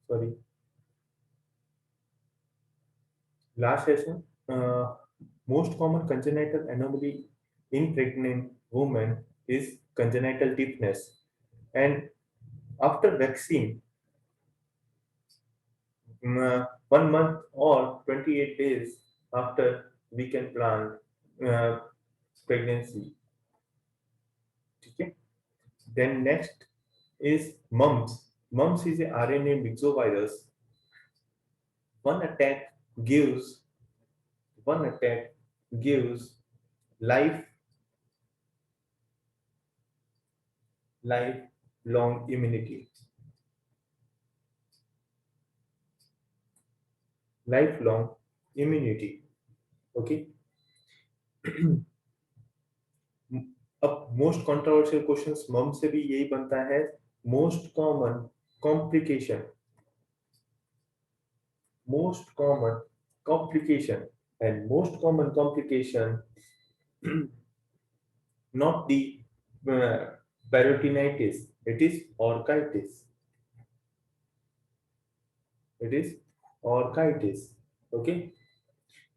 sorry, last session. Most common congenital anomaly in pregnant women is congenital deafness, and after vaccine, 1 month or 28 days after we can plan uh, pregnancy. Okay. Then next is mumps. Mumps is a RNA myxovirus. One attack gives one attack gives life lifelong immunity. Lifelong immunity. Okay. अब most controversial questions मम से भी यही बनता है. Most common complication. Most common complication, and most common complication not the uh, peritonitis, it is orchitis. It is orchitis. Okay.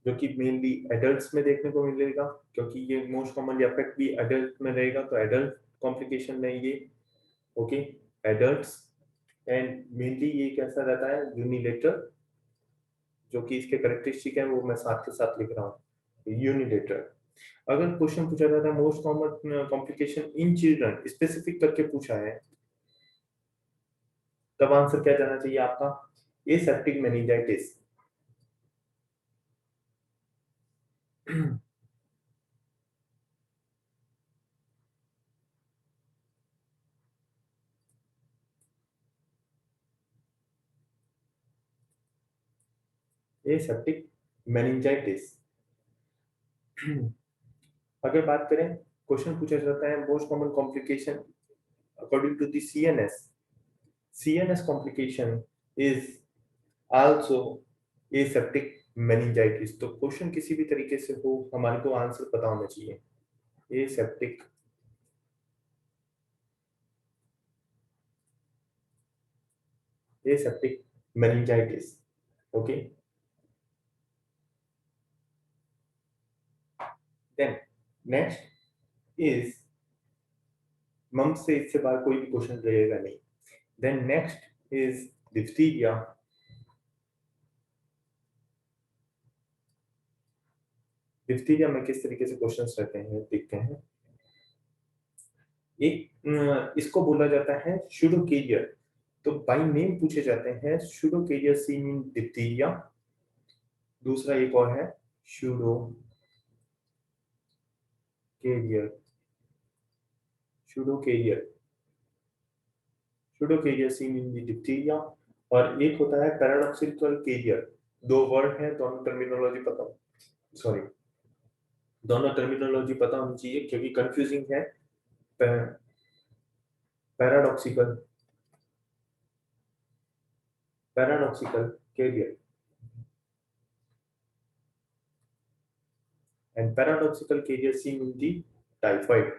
जो कि mainly adults में देखने को मिलेगा, क्योंकि ये मोस्ट कॉमनली अफेक्ट भी एडल्ट में रहेगा, तो एडल्ट कॉम्प्लिकेशन में ये. ओके. एडल्ट्स. एंड मेनली ये कैसा रहता है, यूनिलेटर. जो कि इसके करेक्टरिस्टिक है वो मैं साथ के साथ लिख रहा हूँ. यूनिलेटर. अगर क्वेश्चन पूछा जाता है most common complication in children specific करके पूछा है, तब आंसर क्या जाना चाहिए आपका, एसेप्टिक मेनिंजाइटिस. Aseptic meningitis. अगर बात करें, क्वेश्चन पूछा जाता है most common complication according to the CNS. CNS complication is also aseptic meningitis. तो क्वेश्चन किसी भी तरीके से हो, हमारे को आंसर पता होना चाहिए. Aseptic meningitis. Okay. Then next is मम से इससे बाहर कोई भी क्वेश्चन रहेगा नहीं. Then next is diphtheria. Diphtheria में किस तरीके से क्वेश्चंस रहते हैं देखते हैं. एक इसको बोला जाता है सूडोकेरियर. तो बाय नेम पूछे जाते हैं सूडोकेरियर सीन इन डिप्थीरिया. दूसरा एक और है सूडोकेरियर. सूडोकेरियर सूडोकेरियर सीन इन डिप्थीरिया. और एक होता है पैराडॉक्सिकल कैरियर. दो वर्ड है, दोनों टर्मिनोलॉजी पता, सॉरी, दोनों टर्मिनोलॉजी पता होनी चाहिए क्योंकि कंफ्यूजिंग है. Paradoxical paradoxical carrier and paradoxical carrier seen in the typhoid.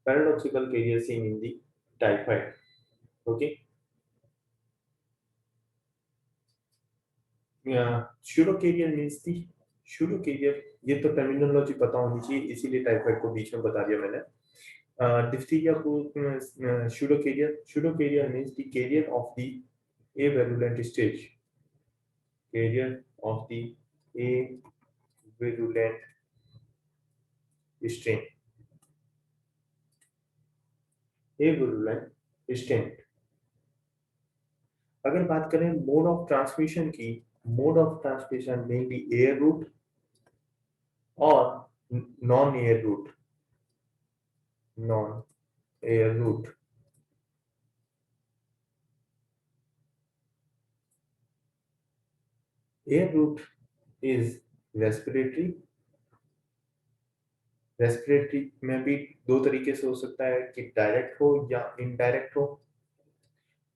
Paradoxical carrier seen in the typhoid. Okay. Pseudocarrier means the pseudocarrier. ये तो टर्मिनोलॉजी पता होनी चाहिए, इसीलिए टाइफाइड को बीच में बता दिया मैंने. डिप्थीरिया को pseudocarrier means the carrier of the avirulent stage. Carrier of the avirulent strain. Avirulent strain. अगर बात करें मोड ऑफ ट्रांसमिशन की, mode of transmission mainly air route और non air route. Non air route. Air route is respiratory. Respiratory में भी दो तरीके से हो सकता है कि डायरेक्ट हो या इनडायरेक्ट हो.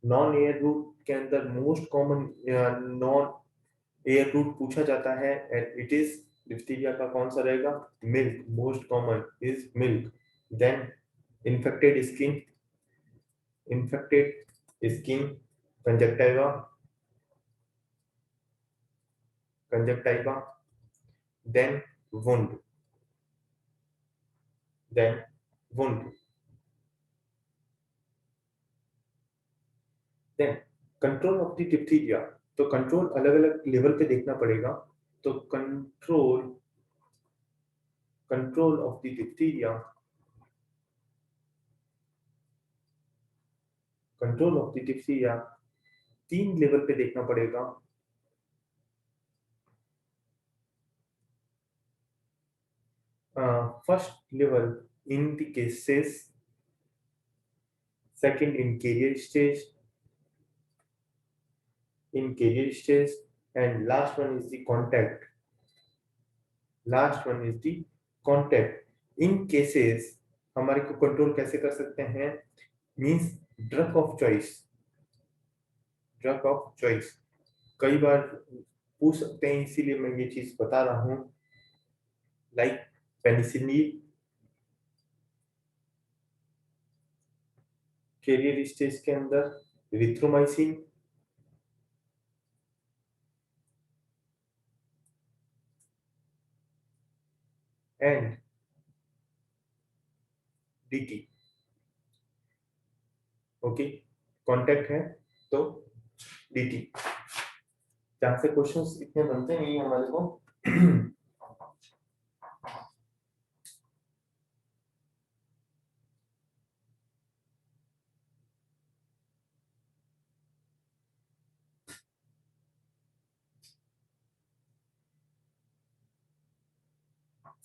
नॉन एयर रूट के अंदर most common noun air root पूछा जाता है एंड इट इज डिप्थीरिया का कौन सा रहेगा, milk, most common is milk. Then infected skin, infected skin, conjunctiva, conjunctiva, then wound, then wound, then control of the diphtheria. तो कंट्रोल अलग अलग लेवल पे देखना पड़ेगा। तो control of the diphtheria, control of the diphtheria 3 level पे देखना पड़ेगा। First level in the cases, second in carrier stage, and last one is the contact. Last one is the contact. In cases हमारे को control कैसे कर सकते हैं, means drug of choice, drug of choice कई बार पूछ सकते हैं, इसीलिए मैं ये चीज बता रहा हूँ। लाइक पेनिसिलिन, कैरियर स्टेज के अंदर erythromycin, and DT. Okay, contact है तो डीटी। जहां से क्वेश्चंस इतने बनते नहीं हमारे को।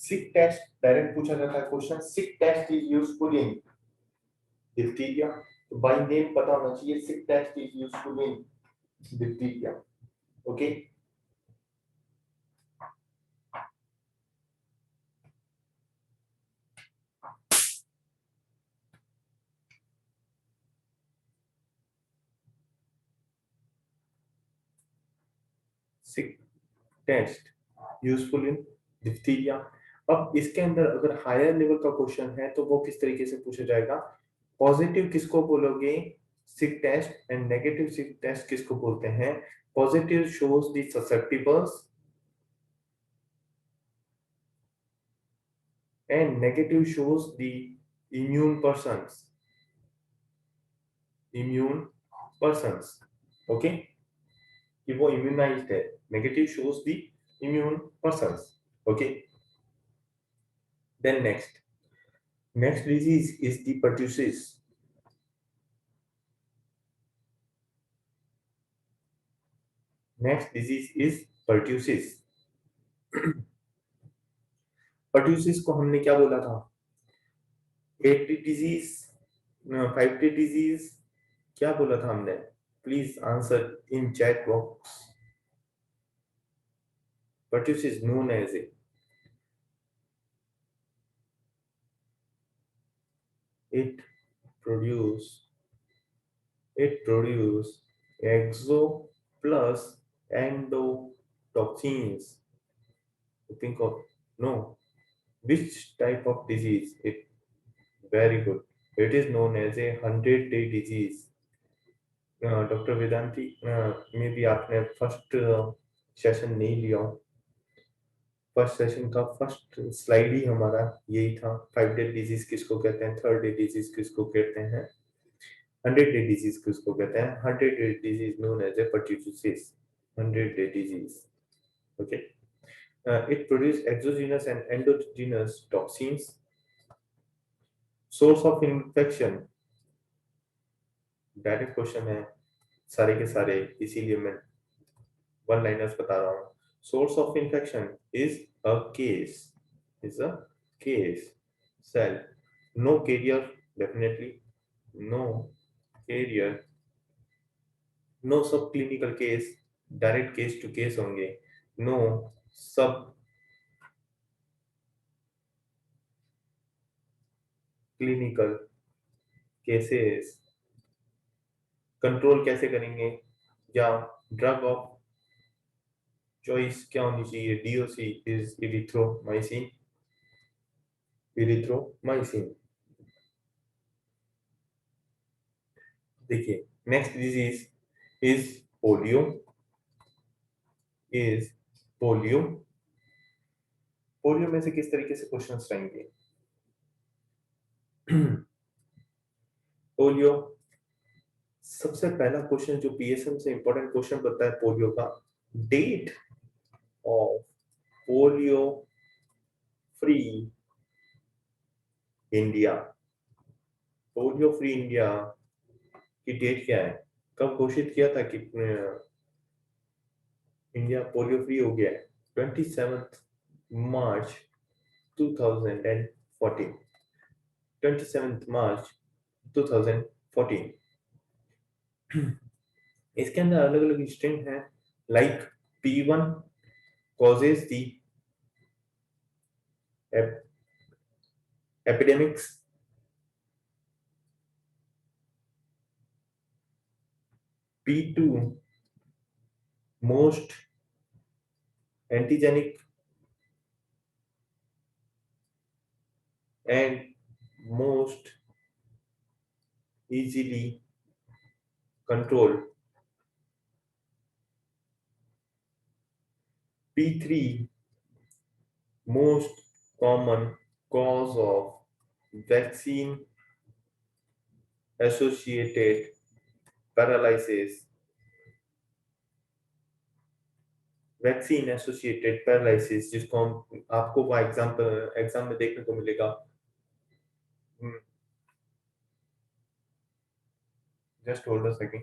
सिक टेस्ट डायरेक्ट पूछा जाता है question, Schick test is useful in diphtheria. तो बाय नेम पता होना चाहिए, Schick test is useful in diphtheria. Okay, Schick test useful in diphtheria. अब इसके अंदर अगर हायर लेवल का क्वेश्चन है तो वो किस तरीके से पूछा जाएगा, पॉजिटिव किसको बोलोगे Schick test, and negative Schick test किसको बोलते हैं। Positive shows the susceptibles and negative shows the immune persons, immune persons, okay, कि वो immunized है। negative shows the immune persons, okay। then next disease is the pertussis, next disease is pertussis। pertussis को हमने क्या बोला था, 8 disease, 5 disease, क्या बोला था हमने, please answer in chat box. pertussis known as a, it produce exo plus endotoxins. Think of, no, which type of disease it, very good, it is known as a 100-day disease। Doctor Vedanti, may be आपने first session नहीं लिया, first session का first slide ही हमारा यही था, 5 day disease किसको कहते हैं, 3rd डे डिजीज किसको कहते हैं, 100-day disease किसको कहते हैं, 100-day disease known as a pertussis, 100-day disease, okay। It produces exogenous and endogenous toxins। source of infection, direct question है सारे के सारे, इसीलिए मैं वन लाइनर्स बता रहा हूँ। source of infection is a case, is a case cell, no carrier, definitely no carrier, no subclinical case, direct case to case होंगे, no subclinical cases. Control कैसे करेंगे, या ड्रग ऑफ चॉइस क्या होनी चाहिए? DOC is erythromycin, erythromycin. देखिए next disease is polio, is polio. Polio में से किस तरीके से क्वेश्चंस रहेंगे? पोलियो, सबसे पहला क्वेश्चन जो पीएसएम से इंपॉर्टेंट क्वेश्चन बनता है पोलियो का, date of polio free India. Polio free India की डेट क्या है? कब घोषित किया था कि इंडिया पोलियो फ्री हो गया है? 27 मार्च 2014, 27 मार्च 2014। इसके अंदर अलग अलग स्ट्रेन है, like P1 causes the epidemics, P2 most antigenic and most easily controlled, P3 most common cause of vaccine associated paralysis, vaccine associated paralysis, जिसको हम आपको वो एग्जाम में देखने को मिलेगा। Just hold a second.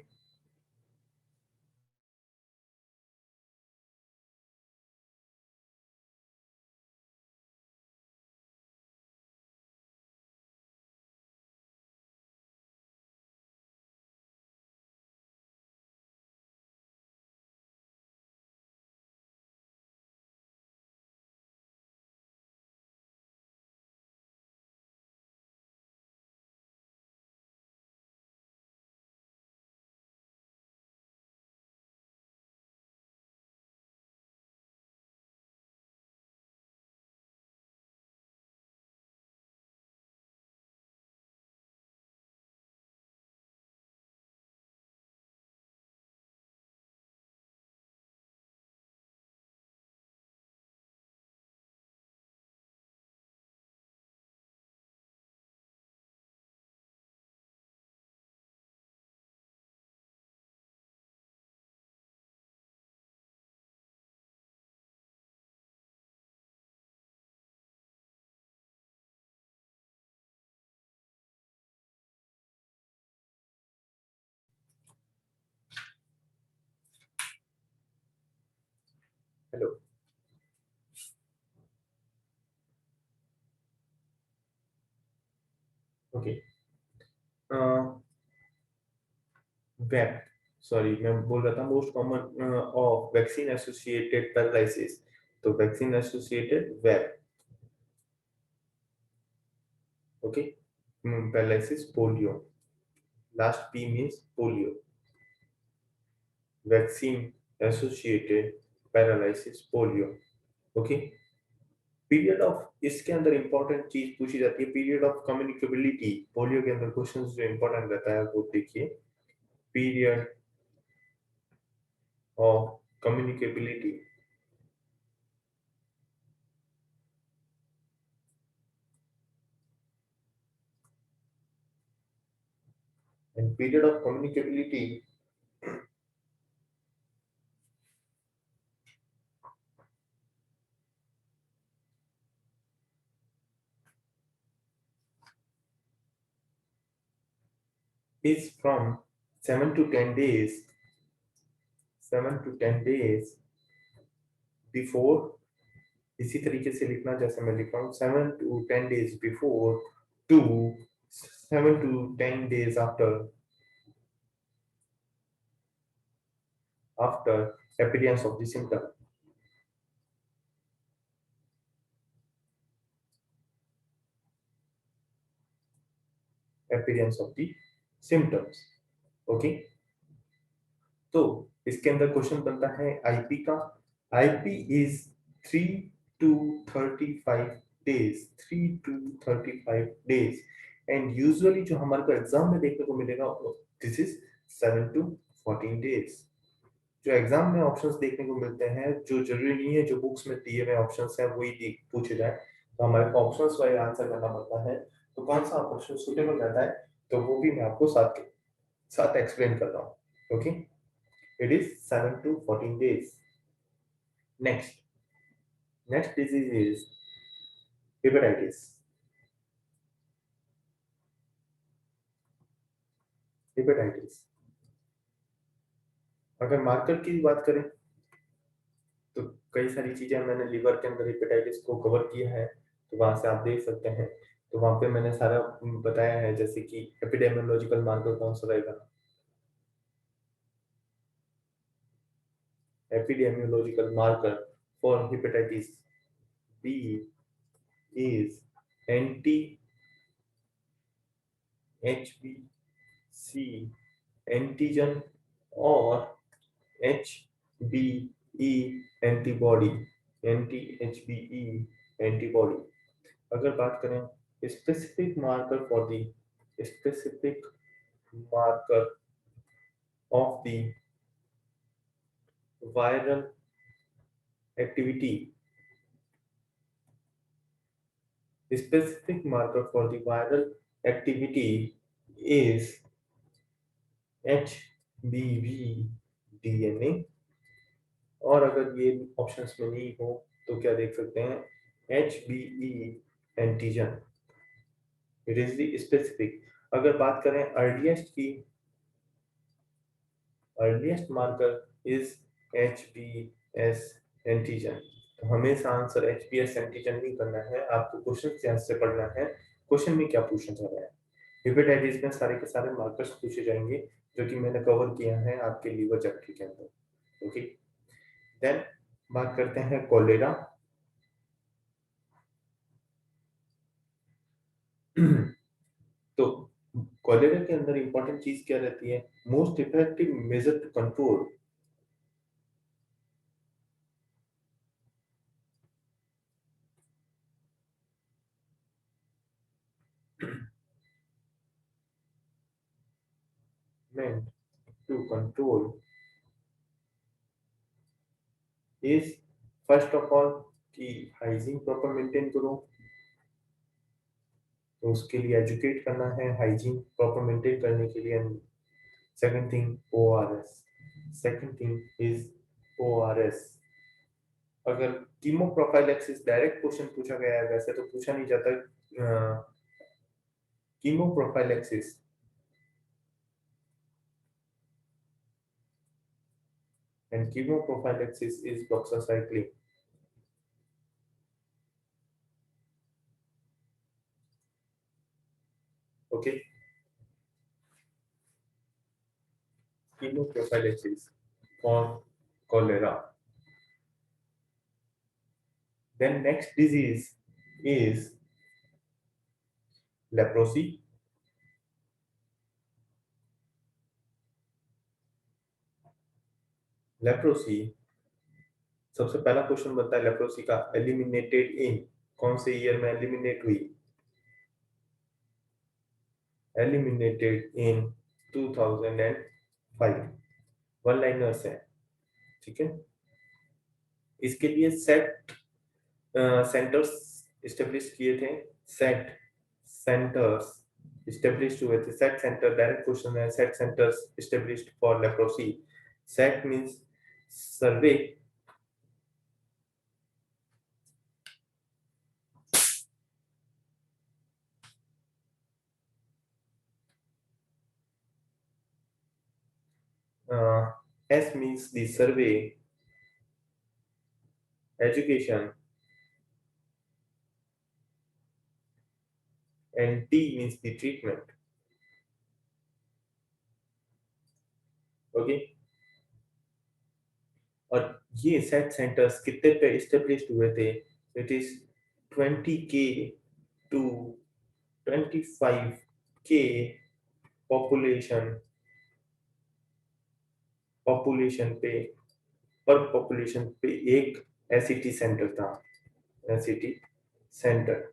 Hello. Okay. Web, sorry मैं बोल रहा था most common of vaccine associated paralysis, तो vaccine associated web. Okay. Paralysis polio, last P means polio, vaccine associated paralysis polio. Okay. Period of, इसके अंदर important चीज पूछी जाती है, पीरियड ऑफ कम्युनिकेबिलिटी। पोलियो के अंदर क्वेश्चंस जो इंपॉर्टेंट रहता है वो देखिए, period of communicability. And period of communicability is from 7 to 10 days, 7 to 10 days before, इसी तरीके से लिखना जैसे मैं लिख रहा हूँ, 7 to 10 days before to 7 to 10 days after appearance of the symptom, appearance of the symptoms। Okay. तो इसके अंदर क्वेश्चन बनता है आईपी का, IP is 3 to 35 days, 3 to 35 days, and usually जो हमारे को एग्जाम में देखने को मिलेगा दिस इज 7 to 14 days। जो एग्जाम में ऑप्शंस देखने को मिलते हैं, जो जरूरी नहीं है जो बुक्स में दिए हुए ऑप्शंस हैं वही पूछे जाए, तो हमारे को ऑप्शंस वाइज आंसर करना पड़ता है। तो कौन सा ऑप्शन सुटेबल रहता है, तो वो भी मैं आपको साथ साथ एक्सप्लेन कर रहा हूँ। Okay, it is 7 to 14 days। Next disease is hepatitis. Hepatitis अगर मार्कर की बात करें तो कई सारी चीजें मैंने लिवर के अंदर हेपेटाइटिस को कवर किया है, तो वहां से आप देख सकते हैं। तो वहां पे मैंने सारा बताया है, जैसे कि एपिडेमियोलॉजिकल मार्कर कौन सा रहेगा। Epidemiological marker for hepatitis B is anti HBC antigen और HBE एंटीबॉडी, HBE एंटीबॉडी। अगर बात करें specific marker for the specific marker of the viral activity, specific marker for the viral activity is HBV DNA। और अगर ये options में नहीं हो तो क्या देख सकते हैं, HBE antigen. It is the specific. अगर बात करें earliest marker is HBS antigen. तो हमेशा आंसर HBS एंटीजन नहीं करना है, आपको क्वेश्चन ध्यान से पढ़ना है, क्वेश्चन में क्या पूछना चाह रहा है। हेपेटाइटिस में सारे के सारे मार्कर्स पूछे जाएंगे जो कि मैंने कवर किया है आपके लीवर चैप्टर के अंदर। ओके, देन बात करते हैं कोलेरा। तो कोलेरा के अंदर इंपॉर्टेंट चीज क्या रहती है, most effective measure to control meant to control is first of all कि हाइजीन प्रॉपर मेंटेन करो, तो उसके लिए एजुकेट करना है हाइजीन प्रॉपर मेंटेन करने के लिए। Second thing ORS, second thing is ORS। अगर कीमो प्रोफाइलैक्सिस डायरेक्ट क्वेश्चन पूछा गया है, वैसे तो पूछा नहीं जाता chemo prophylaxis and chemoprophylaxis is doxycycline। Okay, chemoprophylaxis for cholera। Then next disease is leprosy। Leprosy सबसे पहला क्वेश्चन बनता है लेप्रोसी का, एलिमिनेटेड इन, कौन से ईयर में एलिमिनेट हुई, एलिमिनेटेड इन 2005। वन लाइनर्स है, ठीक है। इसके लिए सेट सेंटर्स इस्टेब्लिश किए थे, सेट सेंटर्स established हुए थे, सेट सेंटर डायरेक्ट क्वेश्चन है, set centres established for leprosy। Set means survey, S means the survey, education, and T means the treatment। Okay, और ये सेट सेंटर्स कितने पे established हुए थे, it is 20K to 25K population पे पर population पे एक एसईटी सेंटर था। SET centre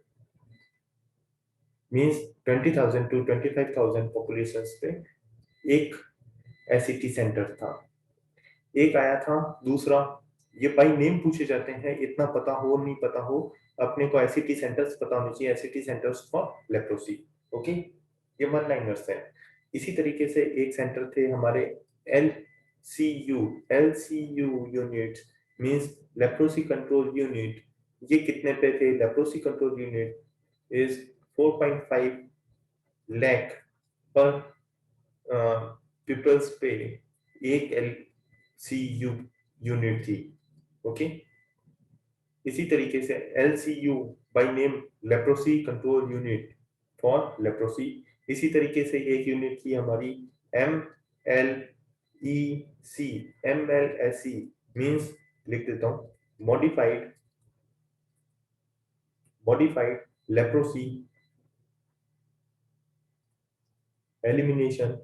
means 20,000 to 25,000 population पे एक एसईटी सेंटर था। एक आया था। दूसरा, ये बाई नेम पूछे जाते हैं, इतना पता हो नहीं पता हो, अपने को एसईटी सेंटर्स पता होने चाहिए, SET centres for leprosy. Okay, ये वन लाइनर्स है। इसी तरीके से एक सेंटर थे हमारे LCU. LCU unit means leprosy control unit. ये कितने पे थे? Leprosy control unit is 4.5 lakh पर पीपल्स पे एक एलसीयू यूनिट थी। ओके, इसी तरीके से LCU by name leprosy control unit for leprosy. इसी तरीके से एक यूनिट थी हमारी M L E C. M L S C means, लिख देता हूं, modified modified leprosy elimination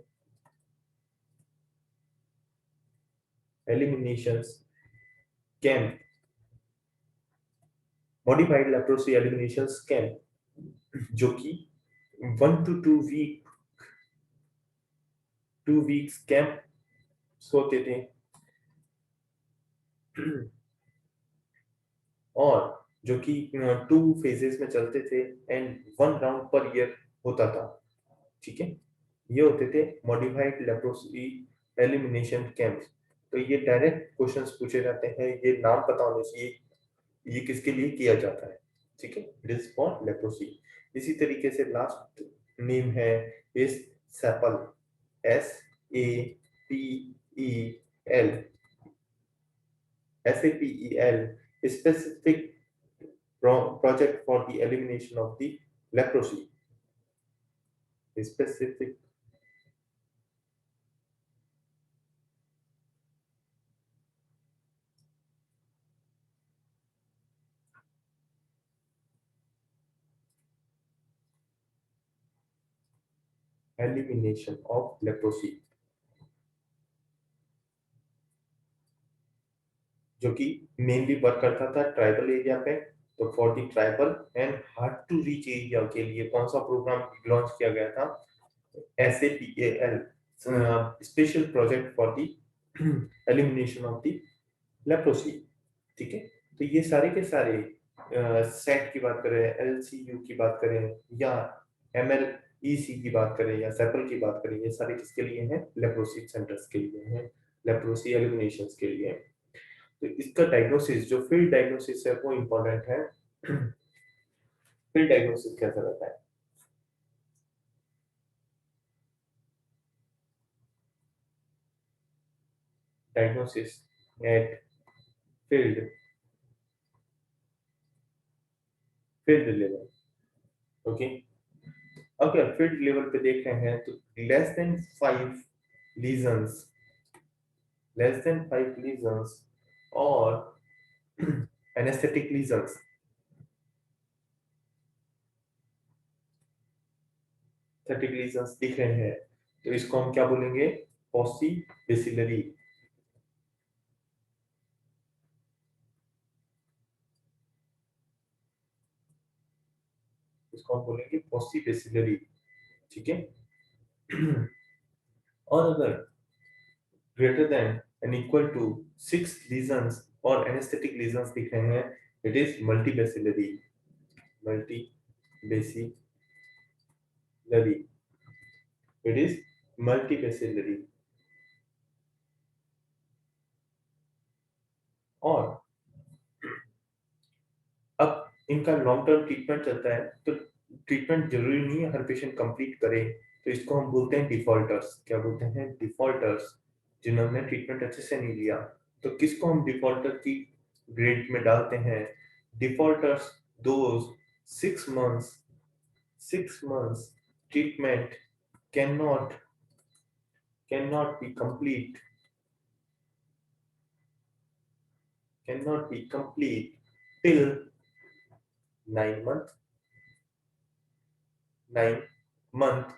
eliminations camp. Modified leprosy elimination camp, जो कि 1 to 2 वीक्स कैंप होते थे। और जो कि 2 फेजेस में चलते थे एंड 1 राउंड पर ईयर होता था। ठीक है, ये होते थे मॉडिफाइड लेप्रोसी एलिमिनेशन कैंप्स। तो ये डायरेक्ट क्वेश्चंस पूछे जाते हैं, ये नाम पता होने चाहिए ये किसके लिए किया जाता है। ठीक है, इट इज फॉर लेप्रोसी। इसी तरीके से लास्ट नेम है इस sepal. SAPEL। SAPEL specific project for the elimination of the leprosy। specific elimination of leprosy, जो कि मेनली वर्क करता था ट्राइबल एरिया पे। तो for the tribal and hard to reach area के लिए कौन सा प्रोग्राम लॉन्च किया गया था? SAPAL, special project for the elimination of the leprosy. ठीक है, तो ये सारे के सारे सेट की बात करें, एलसीयू की बात करें, या एमएलईसी की बात करें, या सेपल की बात करें, ये सारे किसके लिए हैं? लेप्रोसी सेंटर्स के लिए हैं, लेप्रोसी एलिमिनेशन के लिए। तो इसका डायग्नोसिस, जो फील्ड डायग्नोसिस है वो इंपॉर्टेंट है। फील्ड डायग्नोसिस कैसा रहता है? Diagnosis eight field field level. Okay, अगर फील्ड लेवल पे देख रहे हैं तो लेस देन 5 लीजन्स, और एनेस्थेटिक लीजन्स, एनेस्थेटिक लीजन्स दिख रहे हैं तो इसको हम क्या बोलेंगे? पॉसिबेसिलरी। इसको हम बोलेंगे पॉसिबेसिलरी। ठीक है। और अगर greater than and equal to 6 lesions और एनेस्थेटिक लीजन्स दिख रहे हैं, it is multibacillary. Multibacillary, it is multibacillary. और अब इनका लॉन्ग टर्म ट्रीटमेंट चलता है, तो ट्रीटमेंट जरूरी नहीं है हर पेशेंट कंप्लीट करे। तो इसको हम बोलते हैं डिफॉल्टर्स। क्या बोलते हैं? डिफॉल्टर्स, जिन्होंने ट्रीटमेंट अच्छे से नहीं लिया। तो किसको हम डिफॉल्टर की ग्रेड में डालते हैं? Defaulters those 6 months treatment cannot be complete till 9 month 9 month।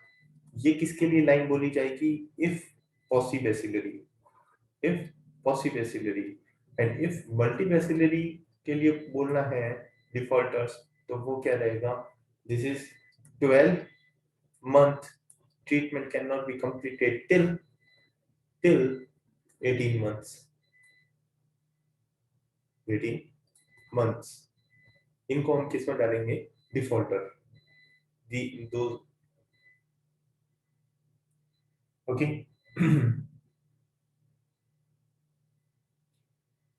ये किसके लिए लाइन बोली जाएगी? If paucibacillary, if paucibacillary. And if multibacillary के लिए बोलना है डिफॉल्टर्स, तो वो क्या रहेगा, this is 12 month treatment cannot be completed till 18 months, 18 months। इनको हम किस में डालेंगे, डिफॉल्टर, दी दो, okay.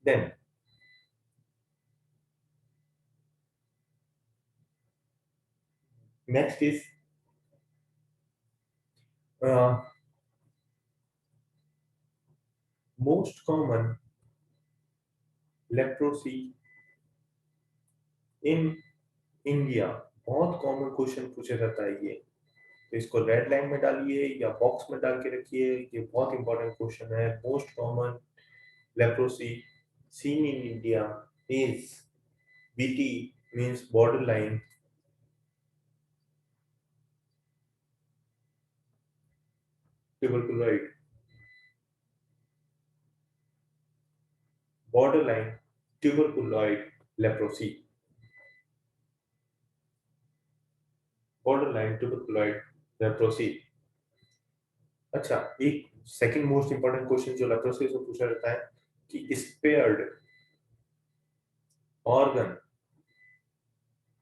Then next is most common leprosy in India. बहुत कॉमन क्वेश्चन पूछा जाता है ये, तो इसको रेड लाइन में डालिए या बॉक्स में डाल के रखिए, ये बहुत इंपॉर्टेंट क्वेश्चन है। Most common leprosy seen in India is BT, means borderline tuberculosis, borderline tuberculoid leprosy, borderline tuberculoid leprosy। अच्छा, एक सेकंड मोस्ट इंपॉर्टेंट क्वेश्चन जो लेप्रोसी से पूछा जाता है कि स्पेयर्ड ऑर्गन,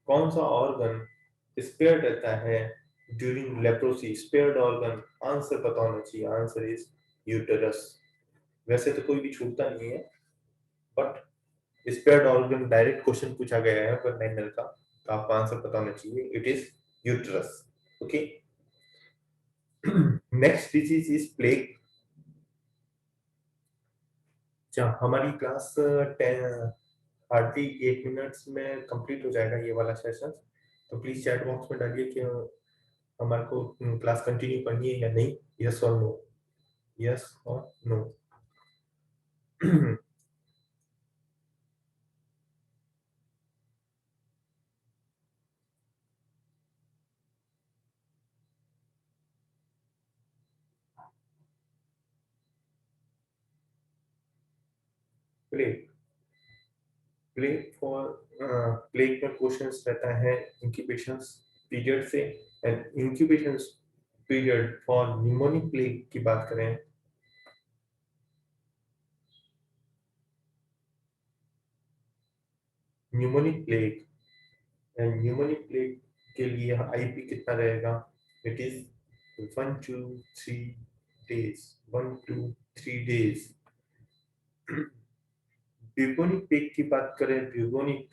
कौन सा ऑर्गन स्पेयर्ड रहता है during leprosy. Spared organ, answer पता होना चाहिए, आंसर इज यूटेरस। वैसे तो कोई भी छूटता नहीं है, but spared organ direct question पूछा गया है पर 9 का, तो आपको आंसर पता होना चाहिए, it is uterus, okay. Next disease is plague. अच्छा, हमारी क्लास 10 हार्डली 8 मिनट्स में कंप्लीट हो जाएगा ये वाला सेशन, तो प्लीज चैट बॉक्स में डालिए कि हमारे को क्लास कंटिन्यू करनी है या नहीं, यस और नो, यस और no. Plague, plague for plague में क्वेश्चंस रहता है इंक्यूबेशन पीरियड से, and incubation period for pneumonic plague की बात करें, pneumonic plague, and pneumonic plague के लिए आईपी कितना रहेगा, it is 1 to 3 days, 1 to 3 days। Bubonic plague की बात करें, ब्यूबोनिक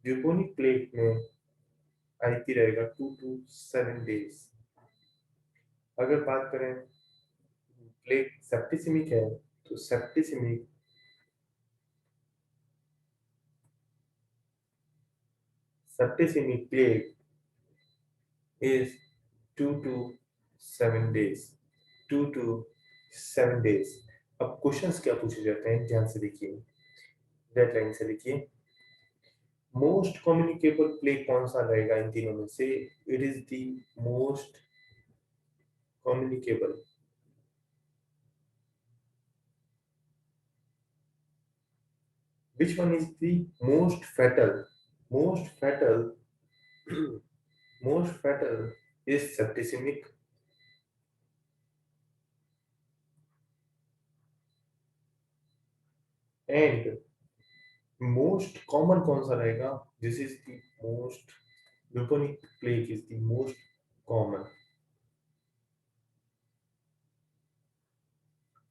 ब्यूबोनिक प्लेग में आईपी रहेगा 2 to 7 days। अगर बात करें प्लेग सेप्टिसिमिक है, तो septicaemic plague is 2 to 7 days, 2 to 7 days। अब क्वेश्चंस क्या पूछे जाते हैं, ध्यान से देखिए, रेड लाइन से लिखिए। मोस्ट कम्युनिकेबल प्लेग कौन सा रहेगा इन तीनों में से, it is the most communicable, which one is the most fatal, most fatal, most fatal is septicemic, and most common कौन सा रहेगा, this is the most, bubonic plague is the most common.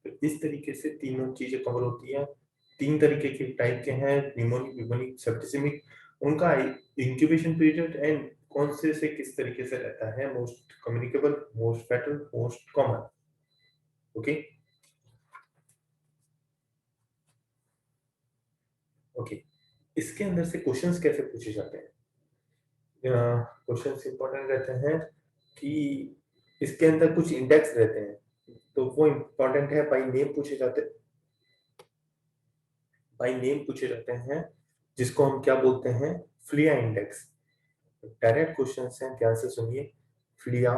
तो इस तरीके से तीनों चीजें कवर होती हैं। तीन तरीके के टाइप के हैं, न्यूमोनिक, ब्यूबोनिक, सेप्टिसिमिक, उनका इंक्यूबेशन पीरियड एंड कौन से किस तरीके से रहता है, most communicable, most fatal, most common, okay. Okay, इसके अंदर से क्वेश्चंस कैसे पूछे जाते हैं, क्वेश्चंस इंपॉर्टेंट रहते हैं कि इसके अंदर कुछ इंडेक्स रहते हैं, तो वो इंपॉर्टेंट है, बाय नेम पूछे जाते हैं, बाय नेम पूछे जाते हैं, जिसको हम क्या बोलते हैं, फ्लिया इंडेक्स। डायरेक्ट क्वेश्चंस हैं, ध्यान से सुनिए। फ्लिया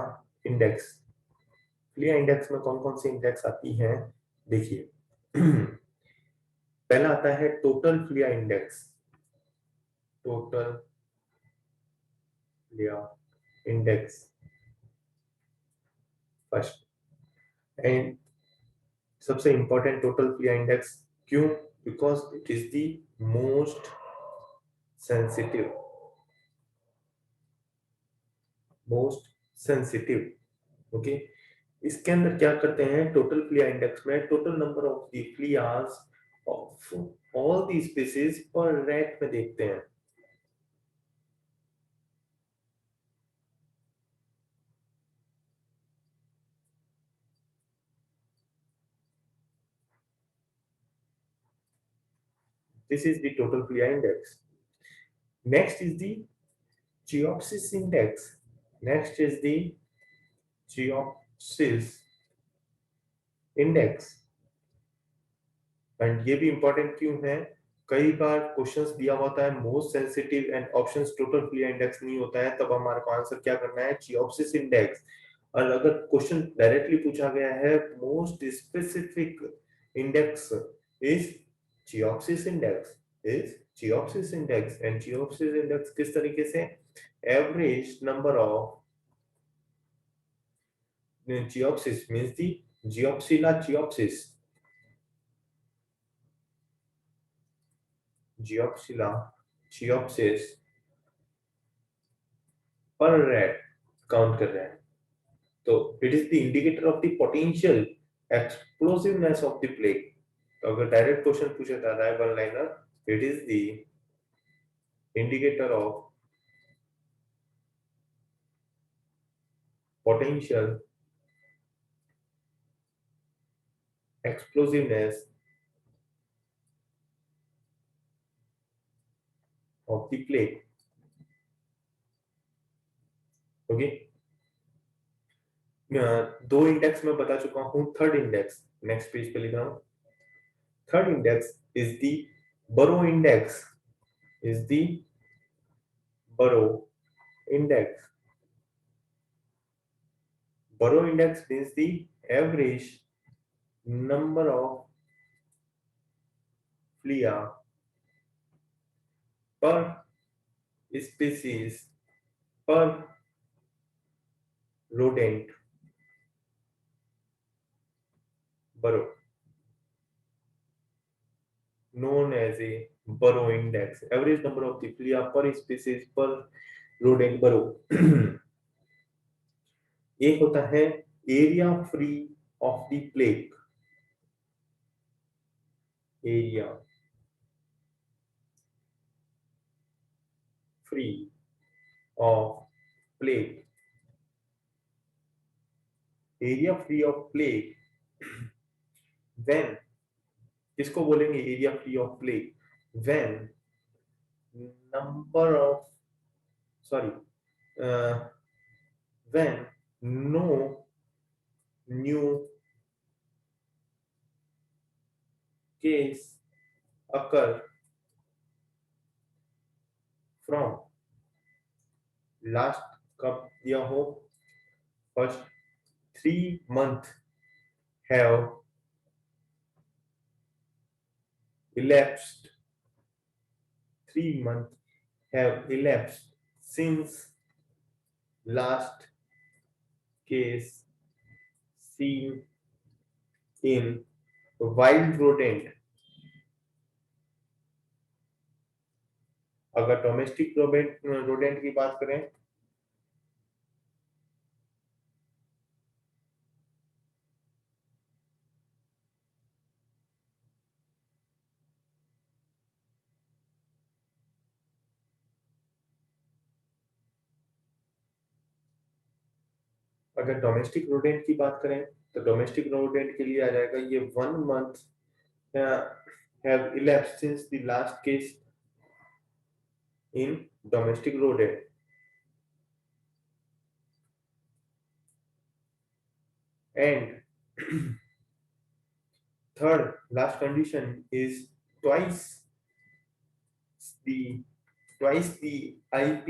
इंडेक्स, फ्लिया इंडेक्स में कौन कौन सी इंडेक्स आती हैं, देखिए। पहला आता है total flea index, total flea index first, and सबसे इंपॉर्टेंट टोटल फ्लिया इंडेक्स क्यों? Because it is the most sensitive, most sensitive. Okay, इसके अंदर क्या करते हैं, टोटल फ्लिया इंडेक्स में total number of the fleas of all the species पर rat में देखते हैं। This is the total flea index. Next is the Geopsis index. Next is the Geopsis index. And ये भी इंपॉर्टेंट क्यों है, कई बार क्वेश्चंस दिया होता है most sensitive and options total flea index नहीं होता है, तब हमारे को आंसर क्या करना है, जियोप्सिस इंडेक्स। और अगर क्वेश्चन डायरेक्टली पूछा गया है most specific index is cheopis index, is cheopis index. And cheopis index किस तरीके से, average number of cheopis means the xenopsylla cheopis, xenopsylla cheopis पर रैट काउंट कर रहे हैं। तो it is the indicator of the potential explosiveness of the plague. तो अगर डायरेक्ट क्वेश्चन पूछा जाता है one liner, it is the indicator of potential explosiveness of the plague. Okay, दो इंडेक्स में बता चुका हूं, थर्ड इंडेक्स नेक्स्ट पेज पे लिख रहा हूं। थर्ड इंडेक्स इज द बरो index, is the Burrow index. Burrow index means the average number of flea per species per rodent burrow, known as a burrow index. Average number of the flea per species per rodent burrow. एक होता है area free of the plague, area free of plague, area free of plague when, किसको बोलेंगे area free of plague, when number of sorry when no new case occur from last कब दिया हो, first 3 months have elapsed, 3 months have elapsed since last case seen in wild rodent। अगर domestic rodent की बात करें, अगर domestic rodent की बात करें तो डोमेस्टिक रोडेंट के लिए आ जाएगा ये 1 month have elapsed since the last case in domestic rodent। And third last condition is twice the twice the IP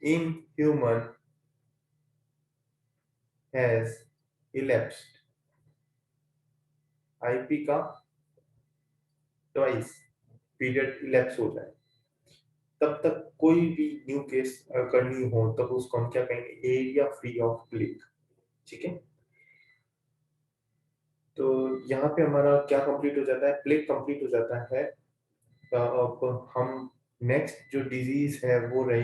in human has elapsed। IP का ट्वाइस पीरियड इलेप्स हो जाए, तब तक कोई भी न्यू केस करनी हो तब उसको हम क्या कहेंगे, एरिया फ्री ऑफ प्लेग। ठीक है, तो यहाँ पे हमारा क्या कंप्लीट हो जाता है, प्लेग कंप्लीट हो जाता है। अब हम नेक्स्ट जो डिजीज है वो रही